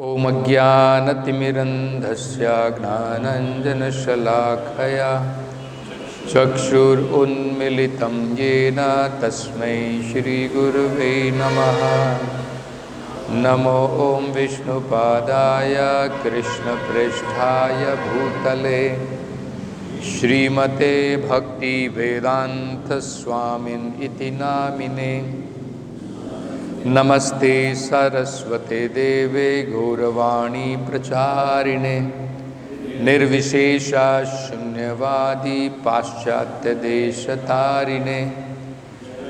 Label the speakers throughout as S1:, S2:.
S1: ॐ अज्ञानतिमिरन्धस्य ज्ञानाञ्जनशलाखया चक्षुरुन्मिलितं येन तस्मै श्रीगुरुवे नमः। नमो ॐ विष्णुपादाय कृष्णप्रेष्ठाय भूतले श्रीमते भक्तिवेदान्तस्वामिन् इति नामिने। नमस्ते सरस्वते देवे गौरवाणी प्रचारिणे निर्विशेषा शून्यवादी पाश्चात्य देशतारिणे।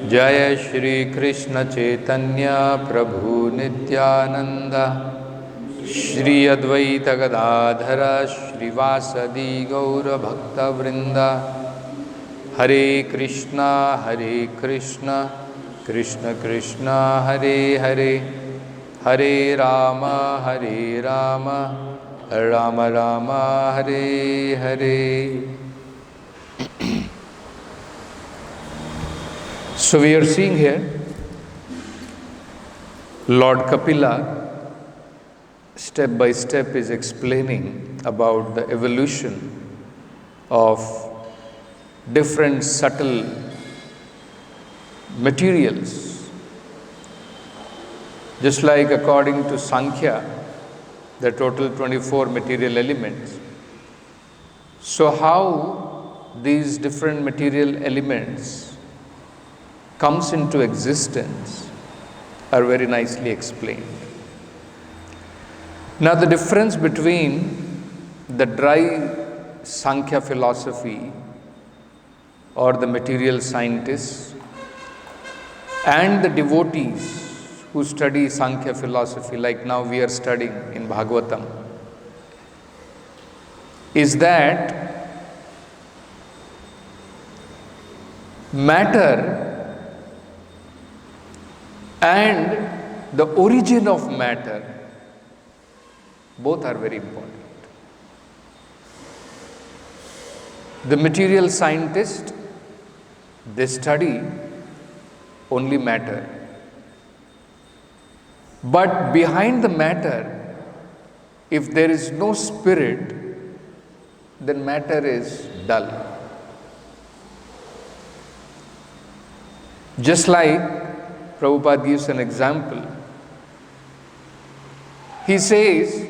S1: जय श्री कृष्ण चैतन्य प्रभु नित्यानंद श्री अद्वैत गदाधर श्रीवासदि गौर भक्तवृंद। हरे कृष्णा कृष्ण कृष्ण हरे हरे, हरे Ram Ram Ram Hare Hare. So we are seeing here Lord Kapila step by step is explaining about the evolution of different subtle materials. Just like according to Sankhya, the total 24 material elements. So how these different material elements comes into existence are very nicely explained. Now the difference between the dry Sankhya philosophy or the material scientists and the devotees who study Sankhya philosophy, like now we are studying in Bhagavatam, is that matter and the origin of matter both are very important. The material scientist, they study only matter. But behind the matter, if there is no spirit, then matter is dull. Just like Prabhupada gives an example. He says,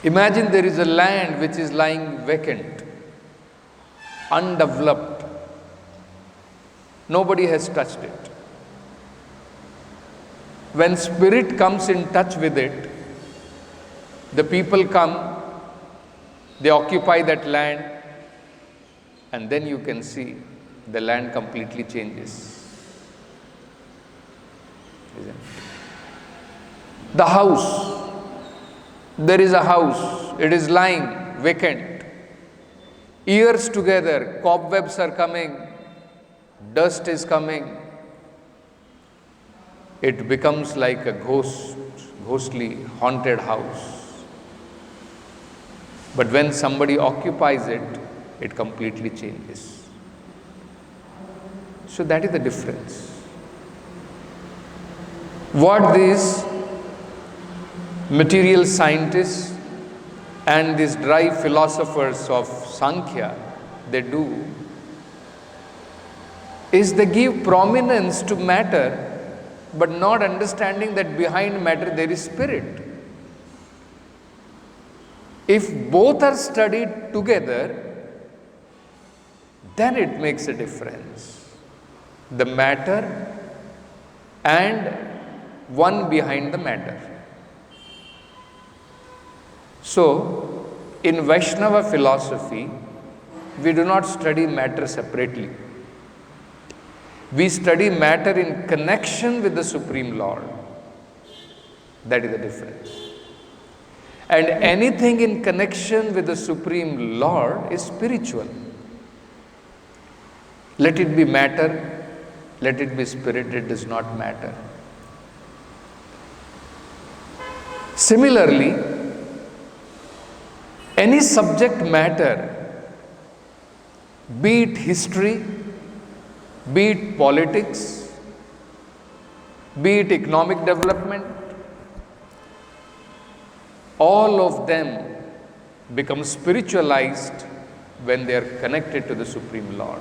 S1: imagine there is a land which is lying vacant, undeveloped. Nobody has touched it. When spirit comes in touch with it, the people come, they occupy that land, and then you can see the land completely changes. Isn't it? The house, there is a house, it is lying vacant. Years together, cobwebs are coming, dust is coming. It becomes like a ghostly, haunted house. But when somebody occupies it, it completely changes. So that is the difference. What these material scientists and these dry philosophers of Sankhya, they do, is they give prominence to matter, but not understanding that behind matter there is spirit. If both are studied together, then it makes a difference. The matter and one behind the matter. So, in Vaishnava philosophy, we do not study matter separately. We study matter in connection with the Supreme Lord. That is the difference. And anything in connection with the Supreme Lord is spiritual. Let it be matter, let it be spirit, it does not matter. Similarly, any subject matter, be it history, be it politics, be it economic development, all of them become spiritualized when they are connected to the Supreme Lord.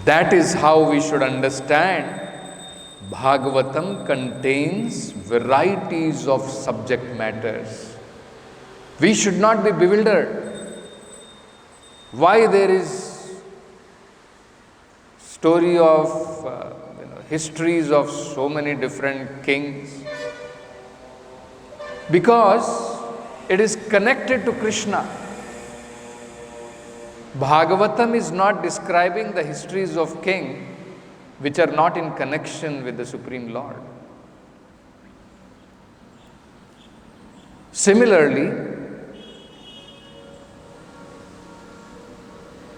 S1: That is how we should understand Bhagavatam contains varieties of subject matters. We should not be bewildered. Why there is story of histories of so many different kings? Because it is connected to Krishna. Bhagavatam is not describing the histories of kings which are not in connection with the Supreme Lord. Similarly,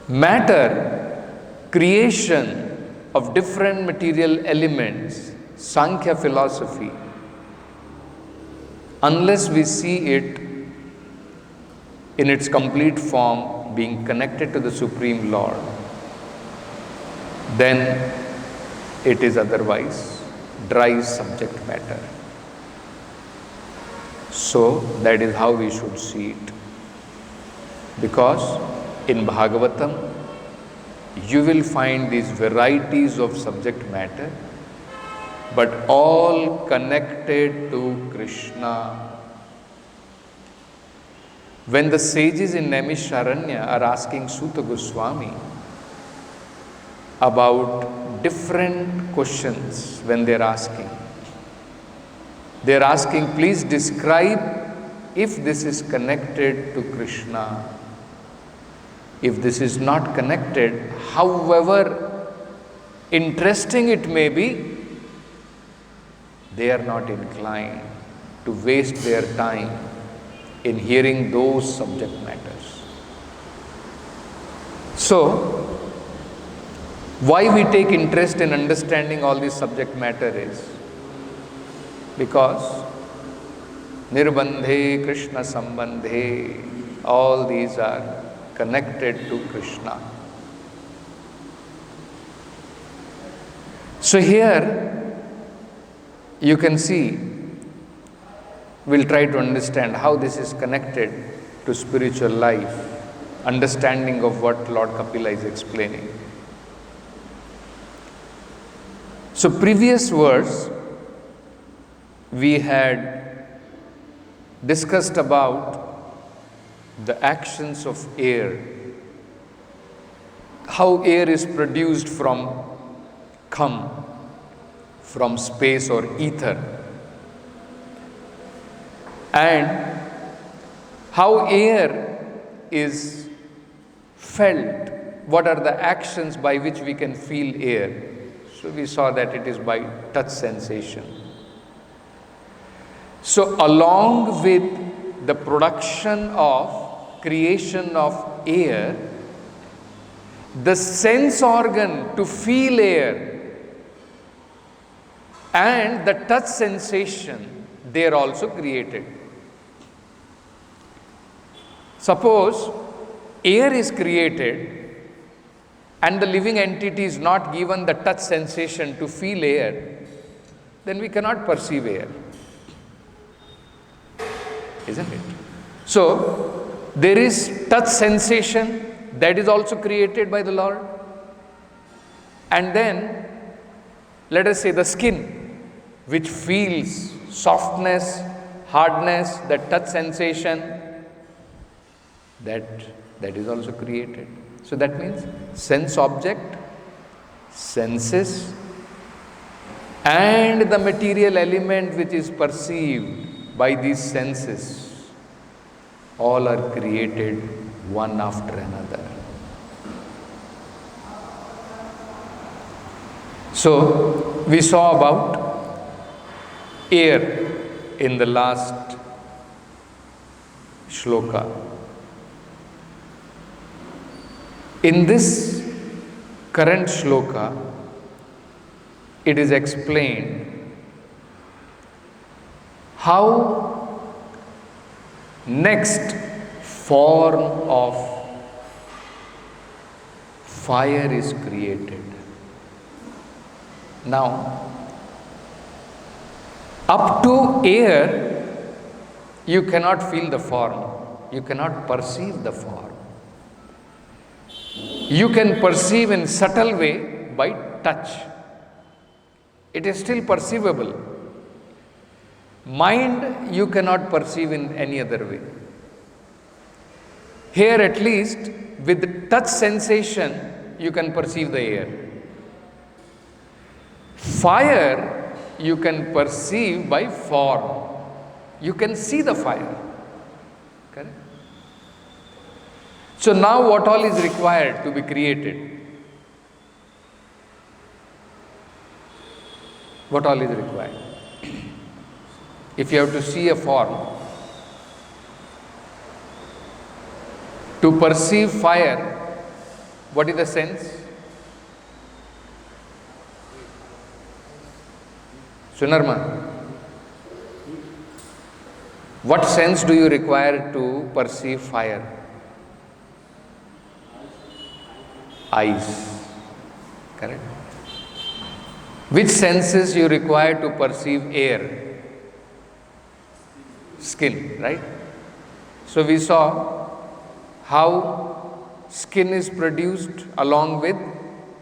S1: matter, creation of different material elements, Sankhya philosophy, unless we see it in its complete form, being connected to the Supreme Lord, then it is otherwise dry subject matter. So that is how we should see it. Because in Bhagavatam, you will find these varieties of subject matter, but all connected to Krishna. When the sages in Naimisharanya are asking Suta Goswami about different questions, when they are asking, please describe if this is connected to Krishna. If this is not connected, however interesting it may be, they are not inclined to waste their time in hearing those subject matters. So, why we take interest in understanding all this subject matter is because Nirbandhe, Krishna Sambandhe, all these are connected to Krishna. So here you can see, we'll try to understand how this is connected to spiritual life, understanding of what Lord Kapila is explaining. So previous verse, we had discussed about the actions of air, how air is produced from space or ether, and how air is felt, what are the actions by which we can feel air. So we saw that it is by touch sensation. So along with the creation of air, the sense organ to feel air and the touch sensation, they are also created. Suppose air is created and the living entity is not given the touch sensation to feel air, then we cannot perceive air. Isn't it? So, there is touch sensation that is also created by the Lord. And then, let us say the skin, which feels softness, hardness, the touch sensation, that is also created. So that means sense object, senses, and the material element which is perceived by these senses, all are created one after another. So we saw about air in the last shloka. In this current shloka, it is explained how next form of fire is created. Now, up to air, you cannot feel the form. You cannot perceive the form. You can perceive in subtle way by touch. It is still perceivable. Mind you cannot perceive in any other way. Here at least with touch sensation you can perceive the air. Fire you can perceive by form. You can see the fire. Correct? So now what all is required to be created? What all is required? If you have to see a form, to perceive fire, what is the sense? Sunarma, what sense do you require to perceive fire? Eyes. Correct? Which senses you require to perceive air? Skin, right? So we saw how skin is produced along with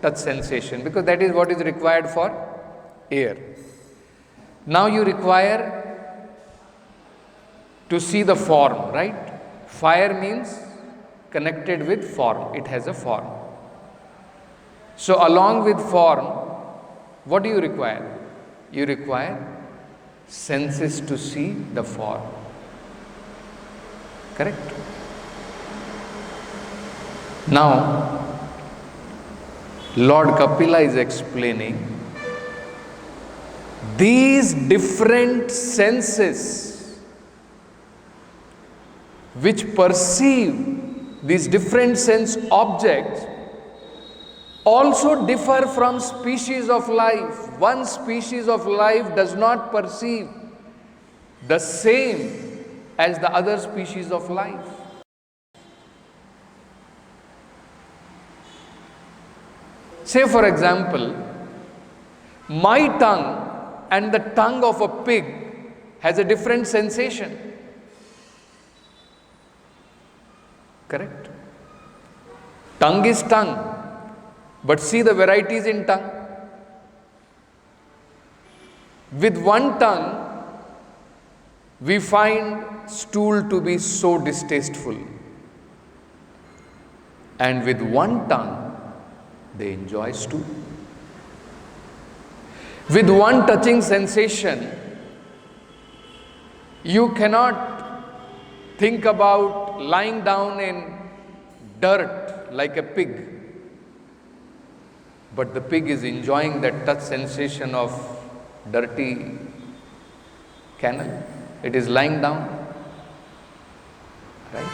S1: touch sensation, because that is what is required for air. Now you require to see the form, right? Fire means connected with form. It has a form. So along with form, what do you require? You require senses to see the form. Correct? Now, Lord Kapila is explaining these different senses which perceive these different sense objects also differ from species of life. One species of life does not perceive the same as the other species of life. Say for example, my tongue and the tongue of a pig has a different sensation. Correct? Tongue is tongue. But see the varieties in tongue. With one tongue, we find stool to be so distasteful. And with one tongue, they enjoy stool. With one touching sensation, you cannot think about lying down in dirt like a pig. But the pig is enjoying that touch sensation of dirty kennel. It is lying down. Right?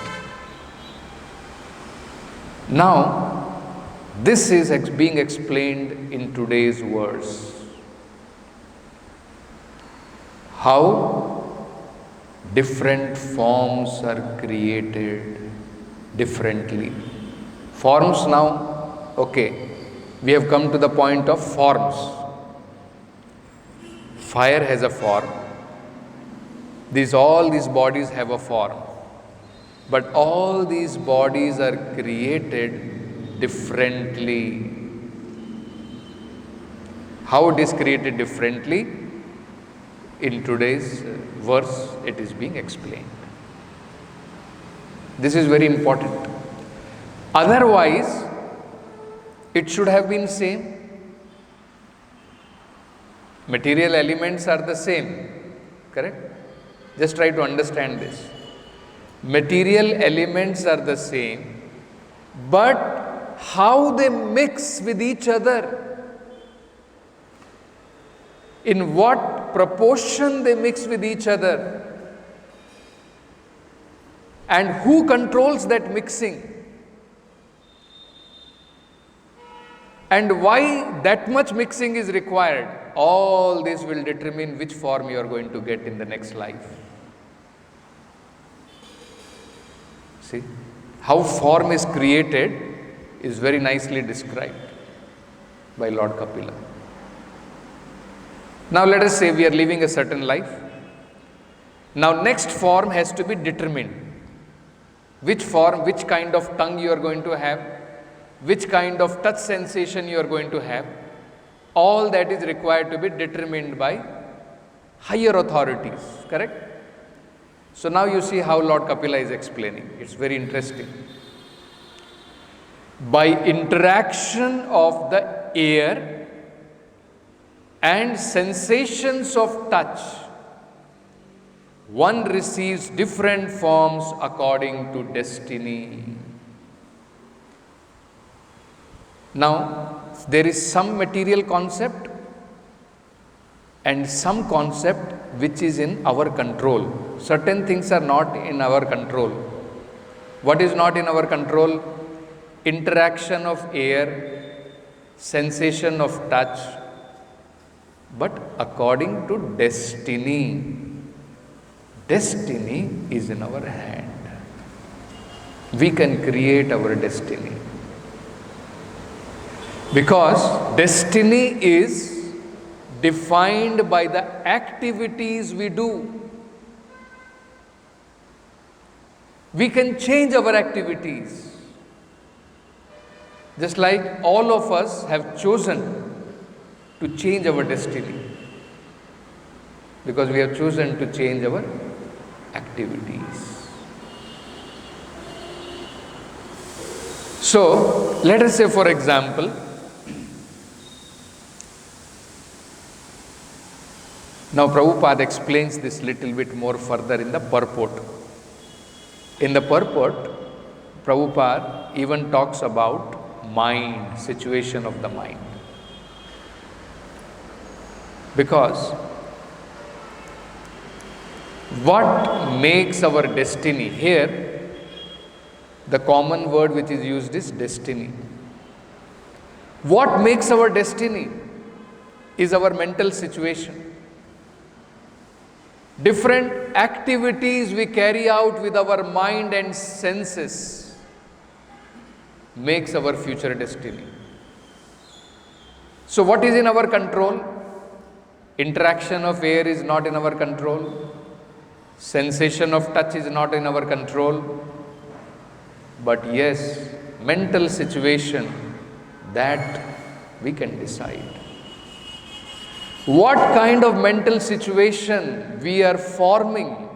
S1: Now, this is being explained in today's words. How different forms are created differently. Forms now, okay. We have come to the point of forms. Fire has a form. All these bodies have a form. But all these bodies are created differently. How it is created differently? In today's verse, it is being explained. This is very important. Otherwise, it should have been same. Material elements are the same. Correct? Just try to understand this. Material elements are the same, but how they mix with each other, in what proportion they mix with each other, and who controls that mixing, and why that much mixing is required, all this will determine which form you are going to get in the next life. See, how form is created is very nicely described by Lord Kapila. Now let us say we are living a certain life. Now next form has to be determined. Which form, which kind of tongue you are going to have, which kind of touch sensation you are going to have, all that is required to be determined by higher authorities, correct? So now you see how Lord Kapila is explaining. It's very interesting. By interaction of the air and sensations of touch, one receives different forms according to destiny. Now, there is some material concept and some concept which is in our control. Certain things are not in our control. What is not in our control? Interaction of air, sensation of touch, but according to destiny. Destiny is in our hand. We can create our destiny. Because destiny is defined by the activities we do. We can change our activities. Just like all of us have chosen to change our destiny. Because we have chosen to change our activities. So, let us say for example, now Prabhupada explains this little bit more further in the purport. In the purport, Prabhupada even talks about mind, situation of the mind. Because what makes our destiny? Here, the common word which is used is destiny. What makes our destiny is our mental situation. Different activities we carry out with our mind and senses makes our future destiny. So what is in our control? Interaction of air is not in our control. Sensation of touch is not in our control. But yes, mental situation, that we can decide. What kind of mental situation we are forming,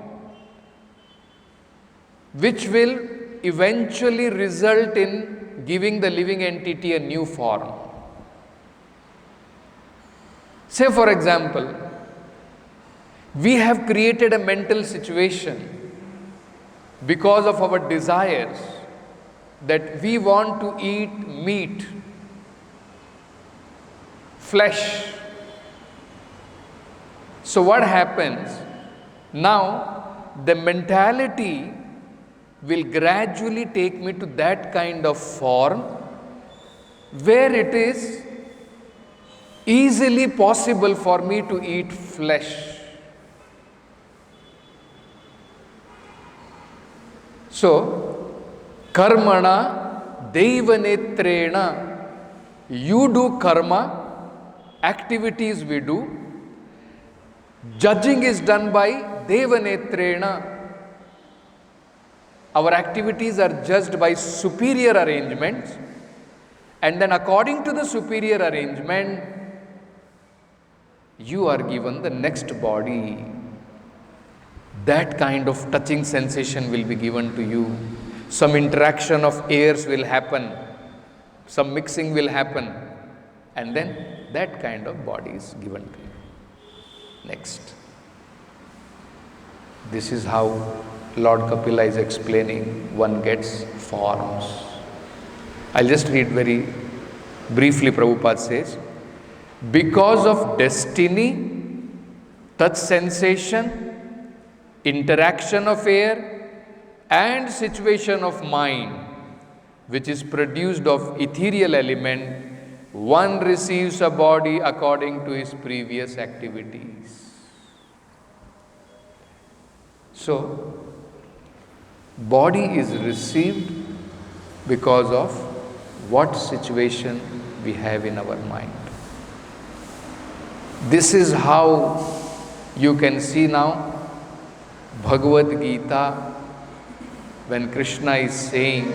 S1: which will eventually result in giving the living entity a new form. Say for example, we have created a mental situation because of our desires that we want to eat meat, flesh. So what happens? Now the mentality will gradually take me to that kind of form where it is easily possible for me to eat flesh. So, karmana deivanetrena, you do karma, activities we do, judging is done by devanetrena. Our activities are judged by superior arrangements, and then according to the superior arrangement, you are given the next body. That kind of touching sensation will be given to you. Some interaction of airs will happen, some mixing will happen, and then that kind of body is given to you. Next. This is how Lord Kapila is explaining one gets forms. I'll just read very briefly. Prabhupada says, because of destiny, touch sensation, interaction of air and situation of mind, which is produced of ethereal element, one receives a body according to his previous activities. So, body is received because of what situation we have in our mind. This is how you can see now Bhagavad Gita, when Krishna is saying,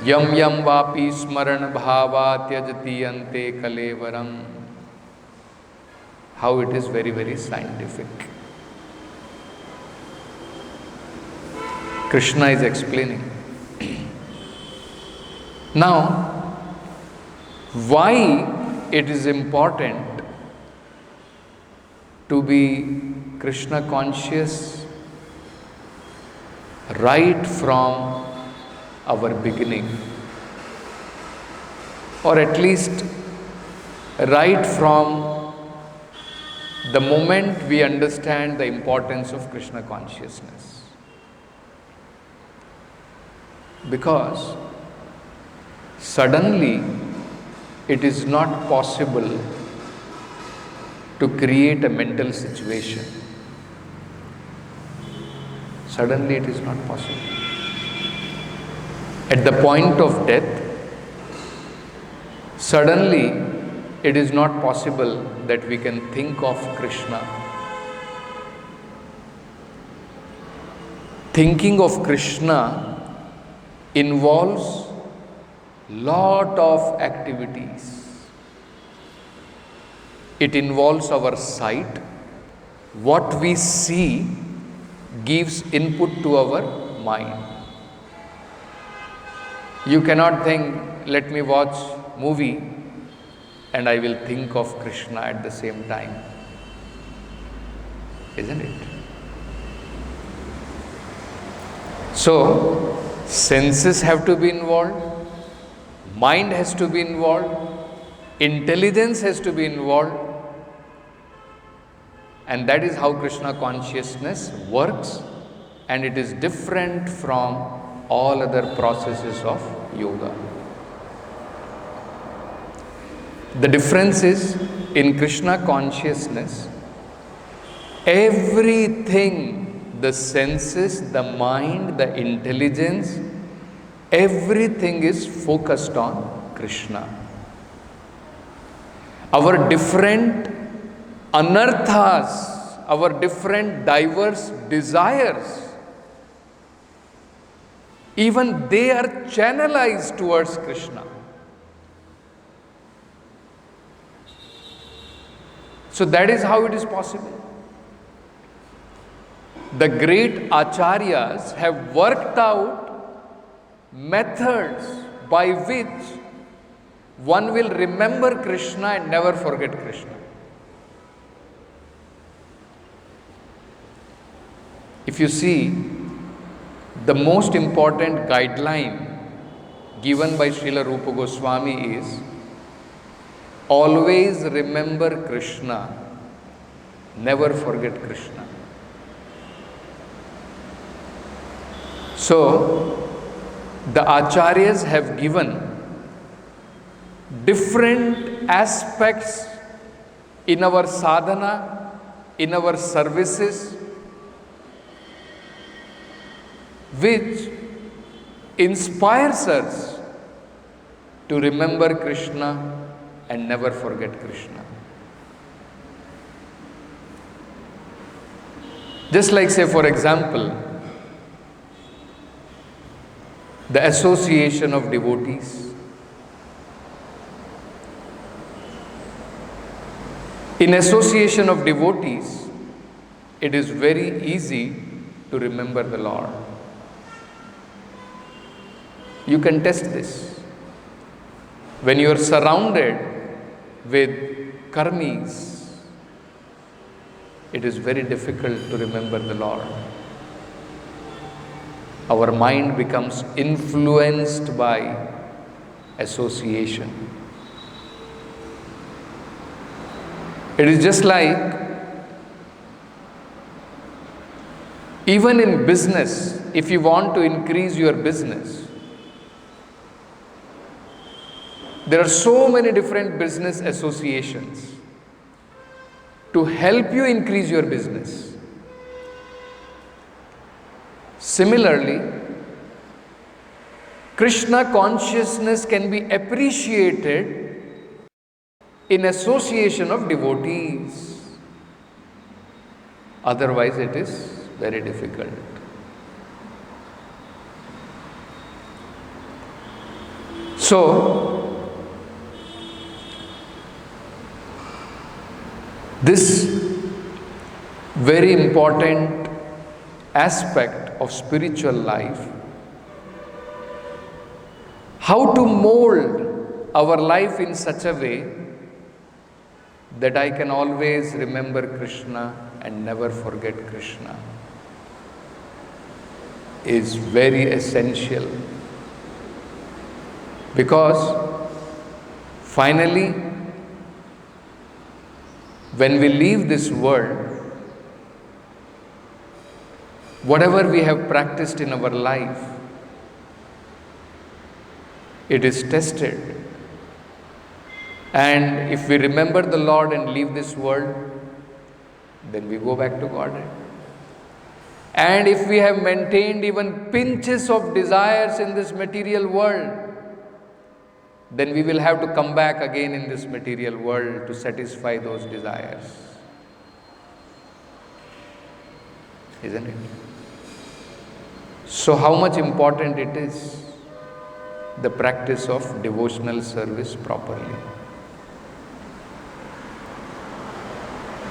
S1: Yam yam vapi smaran bhava tyajati ante kalevaram, how it is very, very scientific. Krishna is explaining. Now, why it is important to be Krishna conscious right from our beginning, or at least right from the moment we understand the importance of Krishna consciousness. Because suddenly it is not possible to create a mental situation. Suddenly it is not possible. At the point of death, suddenly it is not possible that we can think of Krishna. Thinking of Krishna involves lot of activities. It involves our sight. What we see gives input to our mind. You cannot think, let me watch movie and I will think of Krishna at the same time. Isn't it? So, senses have to be involved, mind has to be involved, intelligence has to be involved, and that is how Krishna consciousness works, and it is different from all other processes of yoga. The difference is, in Krishna consciousness, everything, the senses, the mind, the intelligence, everything is focused on Krishna. Our different anarthas, our different diverse desires, even they are channelized towards Krishna. So that is how it is possible. The great acharyas have worked out methods by which one will remember Krishna and never forget Krishna. If you see, the most important guideline given by Srila Rupa Goswami is always remember Krishna, never forget Krishna. So, the acharyas have given different aspects in our sadhana, in our services, which inspires us to remember Krishna and never forget Krishna. Just like, say, for example, the association of devotees. In association of devotees, it is very easy to remember the Lord. You can test this. When you are surrounded with karmis, it is very difficult to remember the Lord. Our mind becomes influenced by association. It is just like, even in business, if you want to increase your business, there are so many different business associations to help you increase your business. Similarly, Krishna consciousness can be appreciated in association of devotees. Otherwise, it is very difficult. So, this very important aspect of spiritual life, how to mold our life in such a way that I can always remember Krishna and never forget Krishna, is very essential. Because finally, when we leave this world, whatever we have practiced in our life, it is tested. And if we remember the Lord and leave this world, then we go back to Godhead. And if we have maintained even pinches of desires in this material world, then we will have to come back again in this material world to satisfy those desires. Isn't it? So how much important it is, the practice of devotional service properly.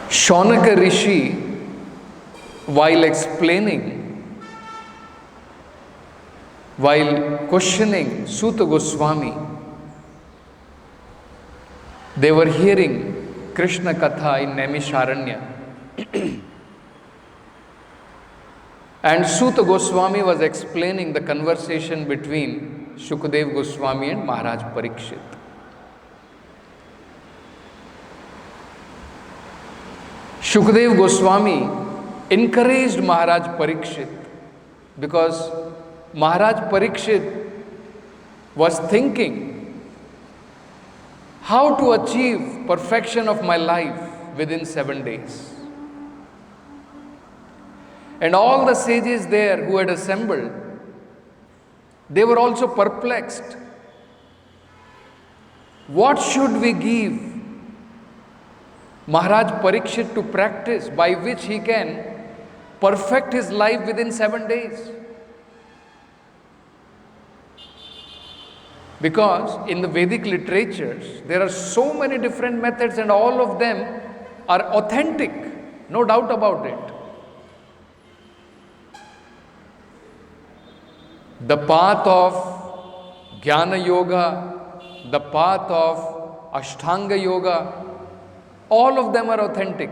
S1: Shaunaka Rishi, while questioning Suta Goswami, they were hearing Krishna Katha in Naimisharanya. And Suta Goswami was explaining the conversation between Shukdev Goswami and Maharaj Parikshit. Shukdev Goswami encouraged Maharaj Parikshit because Maharaj Parikshit was thinking how to achieve perfection of my life within 7 days. And all the sages there who had assembled, they were also perplexed. What should we give Maharaj Parikshit to practice by which he can perfect his life within 7 days? Because in the Vedic literatures, there are so many different methods and all of them are authentic, no doubt about it. The path of Jnana Yoga, the path of Ashtanga Yoga, all of them are authentic.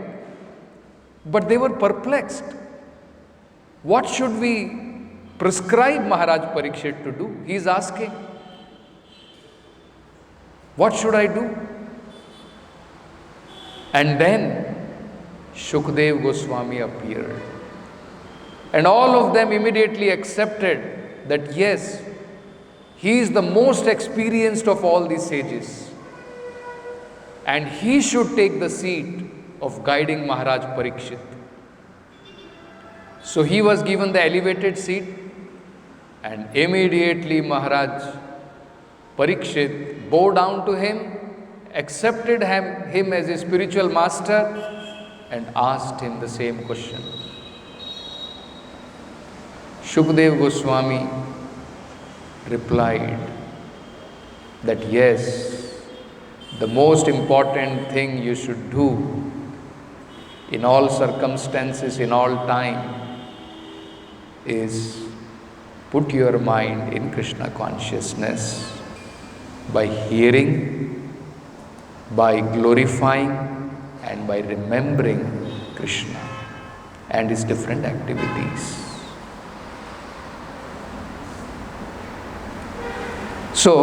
S1: But they were perplexed. What should we prescribe Maharaj Parikshit to do? He is asking. What should I do? And then Shukdev Goswami appeared. And all of them immediately accepted that yes, he is the most experienced of all these sages. And he should take the seat of guiding Maharaj Parikshit. So he was given the elevated seat, and immediately Maharaj Parikshit bowed down to him, accepted him as a spiritual master, and asked him the same question. Shukdev Goswami replied that yes, the most important thing you should do in all circumstances, in all time, is put your mind in Krishna consciousness by hearing, by glorifying, and by remembering Krishna and his different activities. So,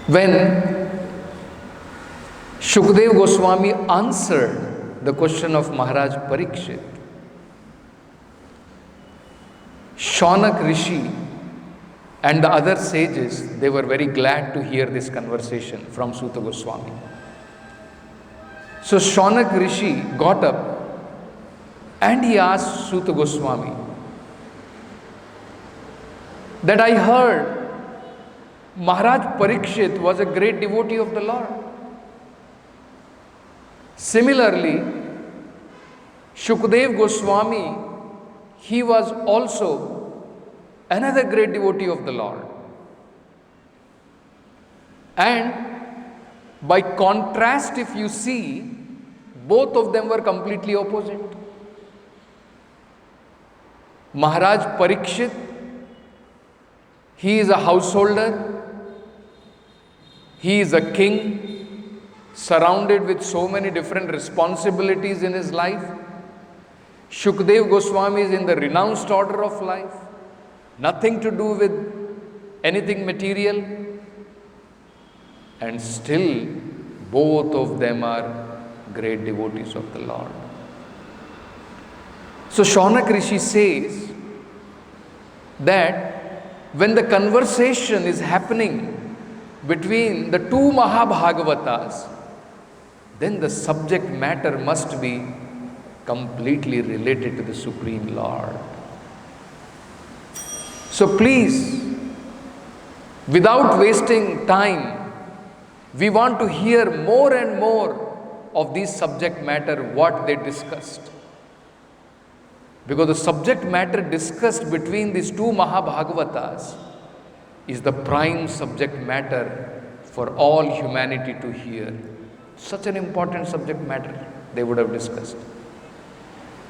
S1: when Shukdev Goswami answered the question of Maharaj Parikshit, Shaunak Rishi and the other sages, they were very glad to hear this conversation from Suta Goswami. So Shaunak Rishi got up and he asked Suta Goswami that I heard Maharaj Parikshit was a great devotee of the Lord. Similarly, Shukdev Goswami, he was also another great devotee of the Lord. And by contrast, if you see, both of them were completely opposite. Maharaj Parikshit, he is a householder, he is a king, surrounded with so many different responsibilities in his life. Shukdev Goswami is in the renounced order of life, nothing to do with anything material, and still both of them are great devotees of the Lord. So Shaunak Rishi says that when the conversation is happening between the two Mahabhagavatas, then the subject matter must be completely related to the Supreme Lord. So please, without wasting time, we want to hear more and more of this subject matter, what they discussed. Because the subject matter discussed between these two Mahabhagavatas is the prime subject matter for all humanity to hear. Such an important subject matter they would have discussed.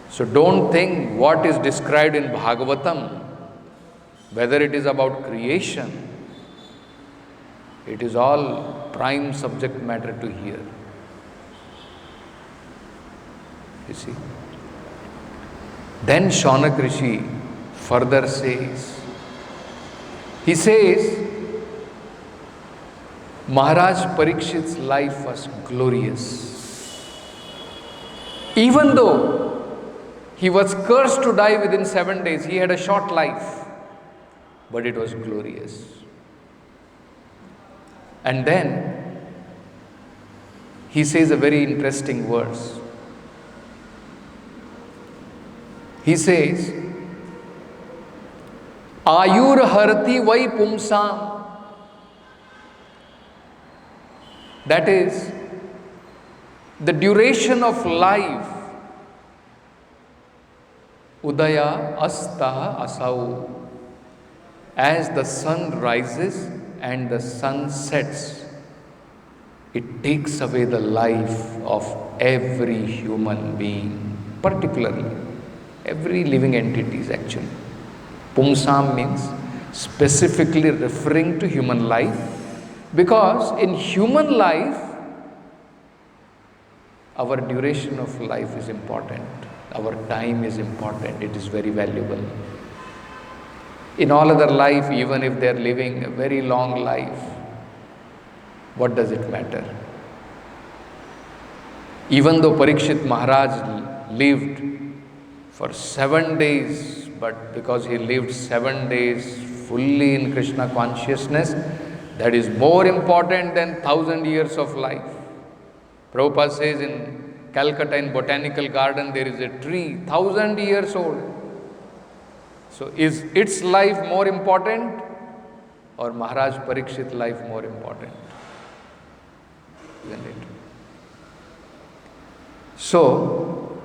S1: So don't think what is described in Bhagavatam, whether it is about creation, it is all prime subject matter to hear. You see. Then Shaunak Rishi further says, he says, Maharaj Parikshit's life was glorious. Even though he was cursed to die within 7 days, he had a short life, but it was glorious. And then he says a very interesting verse. He says, Ayur harati vai pumsam. That is, the duration of life, Udaya asta asau. As the sun rises and the sun sets, it takes away the life of every human being, particularly every living entities actually. Pumsam means specifically referring to human life, because in human life, our duration of life is important. Our time is important. It is very valuable. In all other life, even if they are living a very long life, what does it matter? Even though Parikshit Maharaj lived for 7 days, but because he lived 7 days fully in Krishna consciousness, that is more important than 1,000 years of life. Prabhupada says in Calcutta in Botanical Garden, there is a tree 1,000 years old. So is its life more important or Maharaj Parikshit's life more important? Isn't it? So,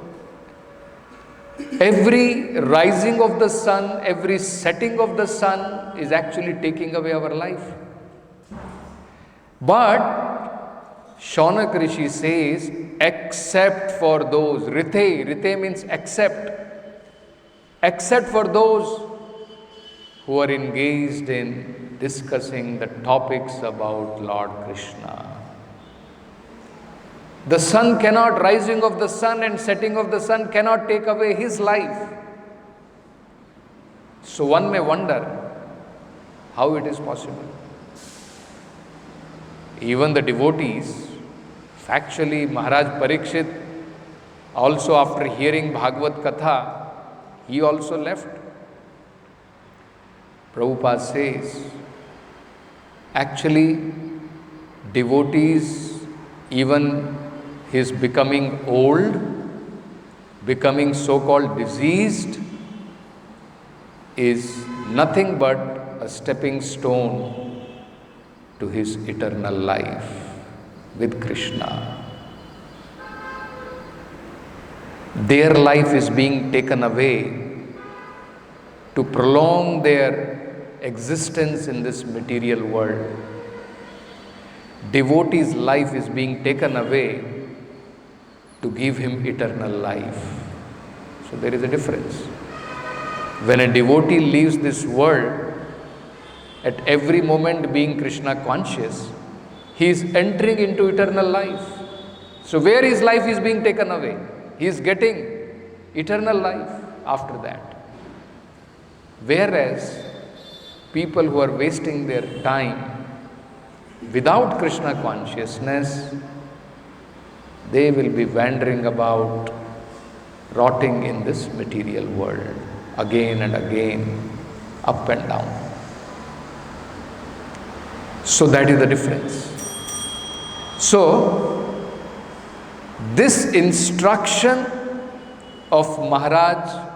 S1: every rising of the sun, every setting of the sun is actually taking away our life. But Shaunak Rishi says, except for those, rite means except for those who are engaged in discussing the topics about Lord Krishna. The sun cannot, rising of the sun and setting of the sun cannot take away his life. So one may wonder how it is possible. Even the devotees, factually Maharaj Parikshit, also after hearing Bhagavad Katha, he also left. Prabhupada says, actually devotees, even his becoming old, becoming so-called diseased, is nothing but a stepping stone to his eternal life with Krishna. Their life is being taken away to prolong their existence in this material world. Devotee's life is being taken away to give him eternal life. So there is a difference. When a devotee leaves this world, at every moment being Krishna conscious, he is entering into eternal life. So where his life is being taken away, he is getting eternal life after that. Whereas people who are wasting their time without Krishna consciousness, they will be wandering about, rotting in this material world, again and again, up and down. So that is the difference. So, this instruction of Maharaj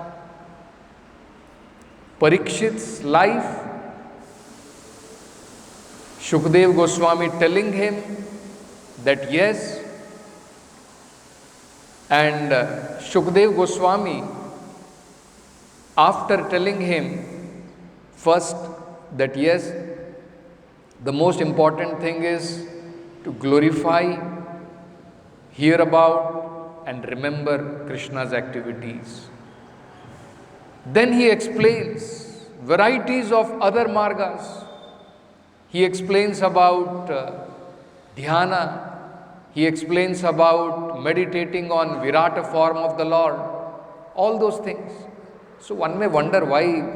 S1: Parikshit's life, Shukdev Goswami telling him that yes, and Shukdev Goswami, after telling him first that yes, the most important thing is to glorify, hear about and remember Krishna's activities. Then he explains varieties of other margas. He explains about dhyana. He explains about meditating on Virata form of the Lord. All those things. So one may wonder why,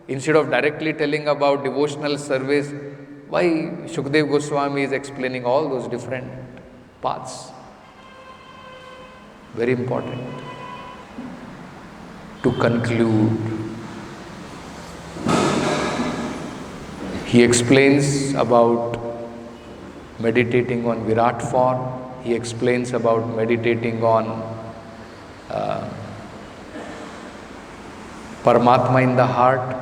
S1: instead of directly telling about devotional service, why Shukdev Goswami is explaining all those different paths. Very important. To conclude, he explains about meditating on Virat form. He explains about meditating on Paramatma in the heart,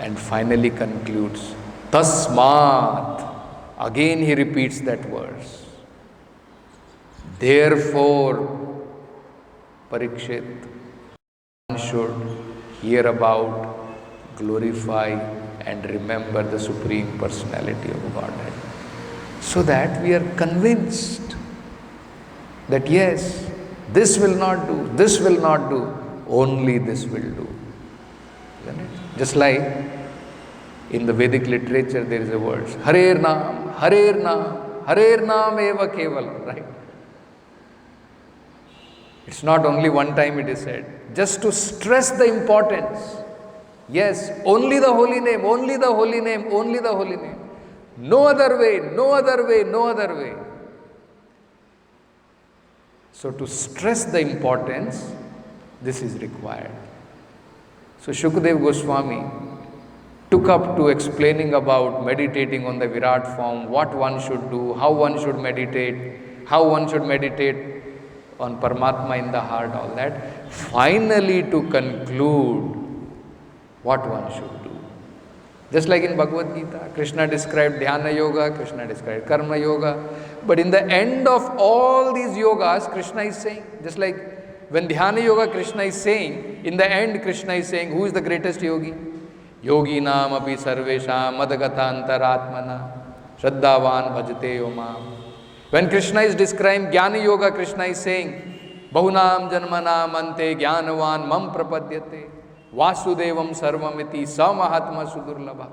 S1: and finally concludes, Tasmat. Again he repeats that verse. Therefore, Parikshit, one should hear about, glorify and remember the Supreme Personality of Godhead, so that we are convinced that yes, this will not do, this will not do, only this will do. Isn't it? Just like in the Vedic literature there is a word, Harer Naam, Harer Naam, Harer Naam eva keval, right? It's not only one time it is said, just to stress the importance. Yes, only the holy name, only the holy name, only the holy name. No other way, no other way, no other way. So to stress the importance, this is required. So Shukdev Goswami took up to explaining about meditating on the Virat form, what one should do, how one should meditate on Paramatma in the heart, all that. Finally to conclude what one should do. Just like in Bhagavad Gita, Krishna described Dhyana Yoga, Krishna described Karma Yoga. But in the end of all these yogas, Krishna is saying, just like when Dhyana Yoga Krishna is saying, in the end Krishna is saying, who is the greatest yogi? Yogi nam api sarvesham madagata antaratmana shraddhavan bhajate yomam. When Krishna is describing Jnana Yoga, Krishna is saying, Bahunam janmanam ante jnanavan mam prapadyate Vasudevam sarvamiti samahatma sudurlabha.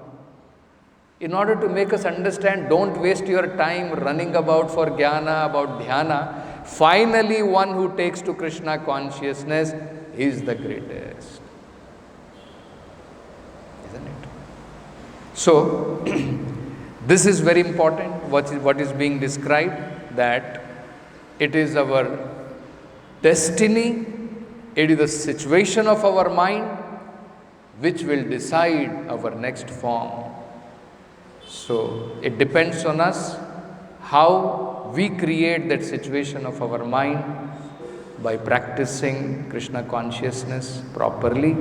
S1: In order to make us understand, don't waste your time running about for jnana, about dhyana. Finally, one who takes to Krishna consciousness is the greatest. Isn't it? So, this is very important, what is being described, that it is our destiny, it is the situation of our mind which will decide our next form. So, it depends on us how we create that situation of our mind by practicing Krishna consciousness properly.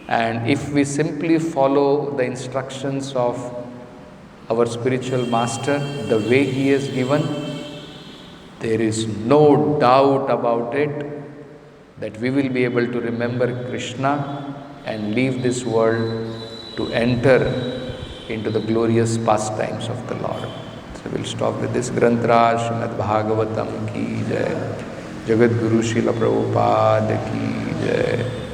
S1: And if we simply follow the instructions of our spiritual master, the way he has given, there is no doubt about it, that we will be able to remember Krishna and leave this world to enter into the glorious pastimes of the Lord. So we'll stop with this. Grantra Srimad Bhagavatam ki jai. Jagat Guru Srila Prabhupada ki jai.